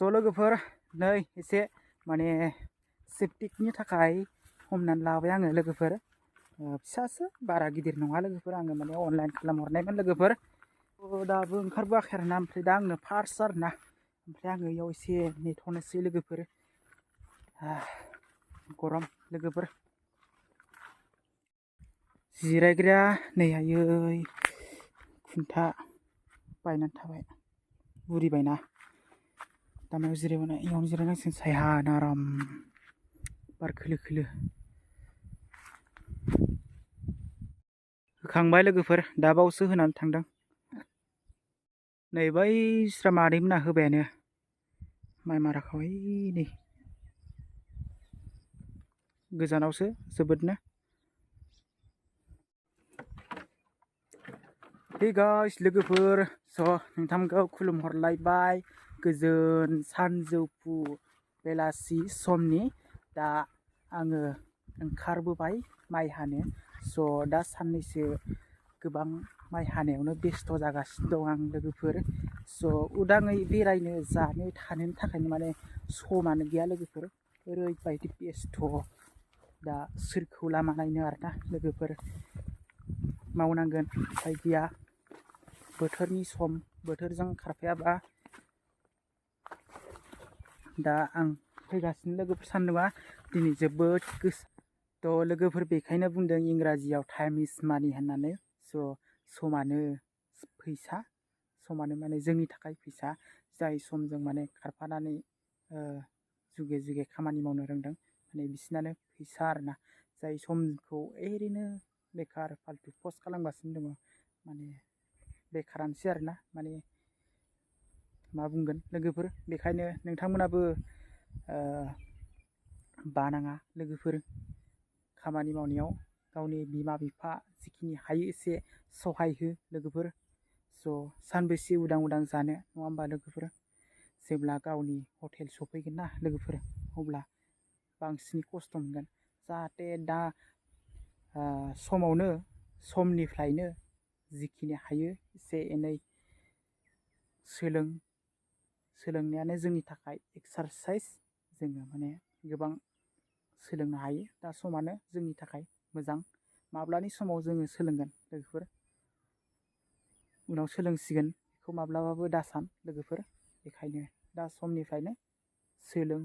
लोगोफोर नै एसे माने सेप्टिकनि थाखाय हमनानै लाबाय आङो लोगोफोर फिसासो बारा गिदिर नङा लोगोफोर आङो माने अनलाइन खालामहरनायमोन लोगोफोर दाबो ओंखारबोआखै आरोना ओमफ्राय दा आंनो फार्स्ट आरोना ओमफ्राय आङो इयाव एसे नेथ'नोसै लोगोफोर गरम लोगोफोर जिरायग्राया नै आयै खुन्था बायनानै थाबाय बुरिबायना दामायाव जिरायबाय इयावनो जिरायनांसिगोन सायहा आराम बार खोलो खोलो होखांबाय लोगोफोर दा बावसो होनानै थांदों नै बैस्रा मादैमोना होबायानो माइ माराखौ नै गोजानावसो जोबोदनो हे गाइस लोगोफोर नोंथांमोनखौ खुलुमहरलायबाय गोजोन सानजौफु बेलासि समनि दा आङो ओंखारबोबाय माइ हानो दा साननैसो गोबां माइ हानायावनो बेस्थ' जागासिनो दं आं लोगोफोर उदाङै बेरायनो जानो थानो थाखायनो माने समानो गैया लोगोफोर ओरैबायदि बेस्थ' दा सोरखौ लामा नायनो आरोना लोगोफोर मावनांगोन उफाय गैया बोथोरनि सम बोथोरजों खारफायाबा दा आं फैगासिनो लोगोफोर सान्दुंआ दिनै जोबोद गोसा लोगोफोर बेखायनो बुंदों इंराजियाव टाइम इज मानि होननानै समानो फैसा समानो माने जोंनि थाखाय फैसा जाय समजों माने खारफानानै जुगे जुगे खामानि मावनो रोंदों माने बिसिनानो फैसा आरोना जाय समखौ ओरैनो बेखार फाल्तु पस्ट खालामगासिनो दङ माने बेखारानोसै आरोना माने मा बुंगोन लोगोफोर बेखायनो नोंथांमोनाबो बानाङा लोगोफोर खामानि मावनायाव गावनि बिमा बिफा जिखिनि हायो एसे सहाय हो लोगोफोर सानबेसे उदां उदां जानो नङा होमबा लोगोफोर जेब्ला गावनि हटेल सफैगोन ना लोगोफोर अब्ला बांसिन खस्थ' मोनगोन जाहाथे दा समनिफ्रायनो जिखिनि हायो एसे एनै सोलोंनायानो जोंनि थाखाय एक्सारसाइज जोङो माने गोबां सोलोंनो हायो दा समानो जोंनि थाखाय मोजां माब्लानि समाव जोङो सोलोंगोन लोगोफोर उनाव सोलोंसिगोन बेखौ माब्लाबाबो दासान लोगोफोर बेखायनो दा समनिफ्रायनो सोलों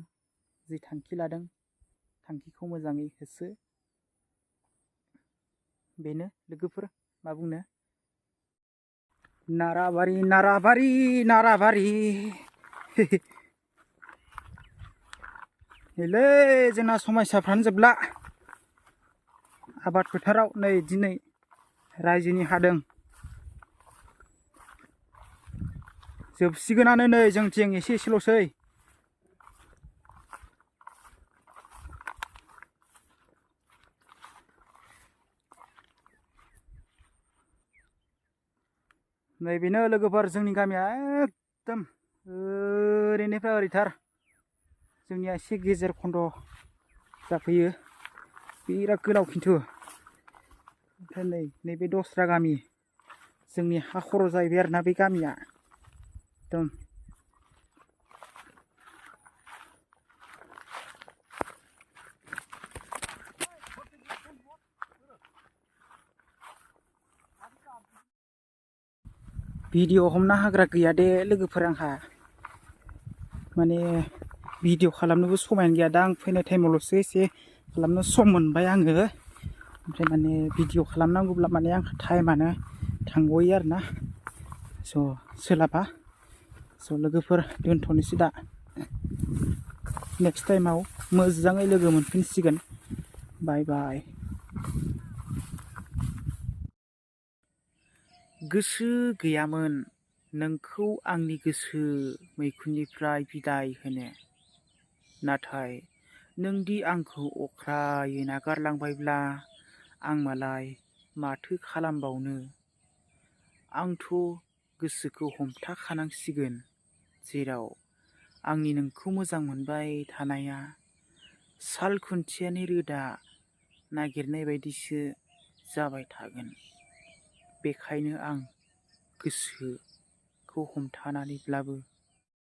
जि थांखि लादों थांखिखौ मोजाङै होसो बेनो लोगोफोर मा बुंनो नाराबारि नाराबारि नाराबारि नैलै जोंना समयसाफ्रानो जोबला आबाद फोथाराव नै दिनै रायजोनि हादों जोबसिगोनानो नै जोंथिं एसे एसेल'सै नैबेनो लोगोफोर जोंनि गामिया एकदम ओरैनिफ्राय ओरैथार जोंनिया एसे गेजेर खन्द जाफैयो बिराद गोलाव खिन्थु ओमफ्राय नैबे दस्रा गामि जोंनि हा खर' जाहैबाय आरोना बे गामिया एकदम भिडिअ हमना हाग्रा गैया दे लोगोफोर आंहा माने भिडिअ खालामनोबो समायानो गैया दा आं फैनाय टाइमावल'सो एसे खालामनो सम मोनबाय आङो ओमफ्राय माने भिडिअ खालामनांगौब्ला माने आंहा टाइमानो थांग'यो आरोना सोलाबा लोगोफोर दोनथ'नोसै दा नेक्स्ट टाइमाव मोजाङै लोगो मोनफिनसिगोन बाय बाय गोसो गैयामोन नोंखौ आंनि गोसो मैखुननिफ्राय बिदाय होनो नाथाय नोंदि आंखौ अख्रायै नागारलांबायब्ला आं मालाय माथो खालामबावनो आंथ' गोसोखौ हमथाखानांसिगोन जेराव आंनि नोंखौ मोजां मोनबाय थानाया साल खुन्थियानि रोदा नागिरनाय बायदिसो जाबाय थागोन बेखायनो आं गोसोखौ हमथानानैब्लाबो